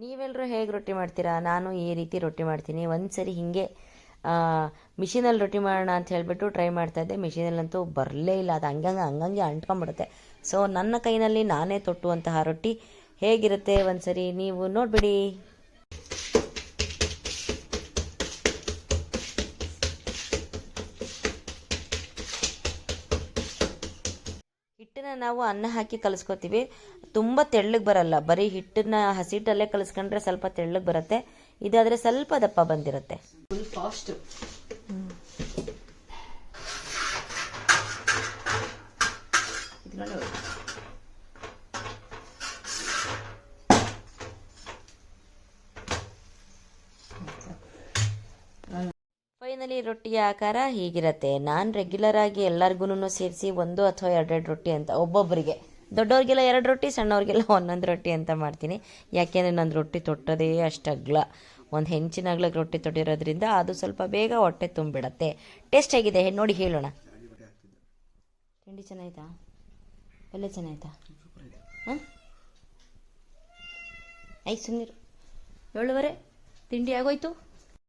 ನೀವೆಲ್ಲರೂ ಹೇಗೆ ರೊಟ್ಟಿ ಮಾಡ್ತೀರಾ? ನಾನು ಈ ರೀತಿ ರೊಟ್ಟಿ ಮಾಡ್ತೀನಿ. ಒಂದ್ಸರಿ ಹೀಗೆ ಮಿಷಿನಲ್ಲಿ ರೊಟ್ಟಿ ಮಾಡೋಣ ಅಂತ ಹೇಳಿಬಿಟ್ಟು ಟ್ರೈ ಮಾಡ್ತಾಯಿದ್ದೆ. ಮಿಷಿನಲ್ಲಂತೂ ಬರಲೇ ಇಲ್ಲ, ಅದು ಹಂಗಂಗೆ ಅಂಟ್ಕೊಂಡ್ಬಿಡುತ್ತೆ. ಸೊ ನನ್ನ ಕೈನಲ್ಲಿ ನಾನೇ ತೊಟ್ಟುವಂತಹ ರೊಟ್ಟಿ ಹೇಗಿರುತ್ತೆ ಒಂದ್ಸರಿ ನೀವು ನೋಡಿಬಿಡಿ. ಹಿಟ್ಟನ್ನ ನಾವು ಅನ್ನ ಹಾಕಿ ಕಲಿಸ್ಕೊತೀವಿ. ತುಂಬ ತೆಳ್ಳಗೆ ಬರಲ್ಲ, ಬರೀ ಹಿಟ್ಟನ್ನ ಹಸಿಟ್ಟಲ್ಲೇ ಕಲಿಸ್ಕೊಂಡ್ರೆ ಸ್ವಲ್ಪ ತೆಳ್ಳಗೆ ಬರುತ್ತೆ. ಇದಾದರೆ ಸ್ವಲ್ಪ ದಪ್ಪ ಬಂದಿರುತ್ತೆ. Full fast. ಫೈನಲಿ ರೊಟ್ಟಿಯ ಆಕಾರ ಹೀಗಿರುತ್ತೆ. ನಾನು ರೆಗ್ಯುಲರ್ ಆಗಿ ಎಲ್ಲರಿಗೂ ಸೇರಿಸಿ 1 ಅಥವಾ 2 ರೊಟ್ಟಿ ಅಂತ, ಒಬ್ಬೊಬ್ಬರಿಗೆ, ದೊಡ್ಡವ್ರಿಗೆಲ್ಲ 2 ರೊಟ್ಟಿ, ಸಣ್ಣವ್ರಿಗೆಲ್ಲ 1 ರೊಟ್ಟಿ ಅಂತ ಮಾಡ್ತೀನಿ. ಯಾಕೆಂದರೆ ನನ್ನ ರೊಟ್ಟಿ ತೊಟ್ಟೋದೇ ಅಷ್ಟು ಅಗಲ, ಒಂದು ಹೆಂಚಿನ ಅಗ್ಲಕ್ಕೆ ರೊಟ್ಟಿ ತೊಟ್ಟಿರೋದ್ರಿಂದ ಅದು ಸ್ವಲ್ಪ ಬೇಗ ಹೊಟ್ಟೆ ತುಂಬಿಡತ್ತೆ. ಟೇಸ್ಟ್ ಹೇಗಿದೆ ನೋಡಿ ಹೇಳೋಣ. ತಿಂಡಿ ಚೆನ್ನಾಯ್ತಾ? ಪಲ್ಯ ಚೆನ್ನಾಯ್ತಾ? ಹಾಂ, ಸುಮ್ಮನಿರು. 7:30 ತಿಂಡಿ ಆಗೋಯ್ತು.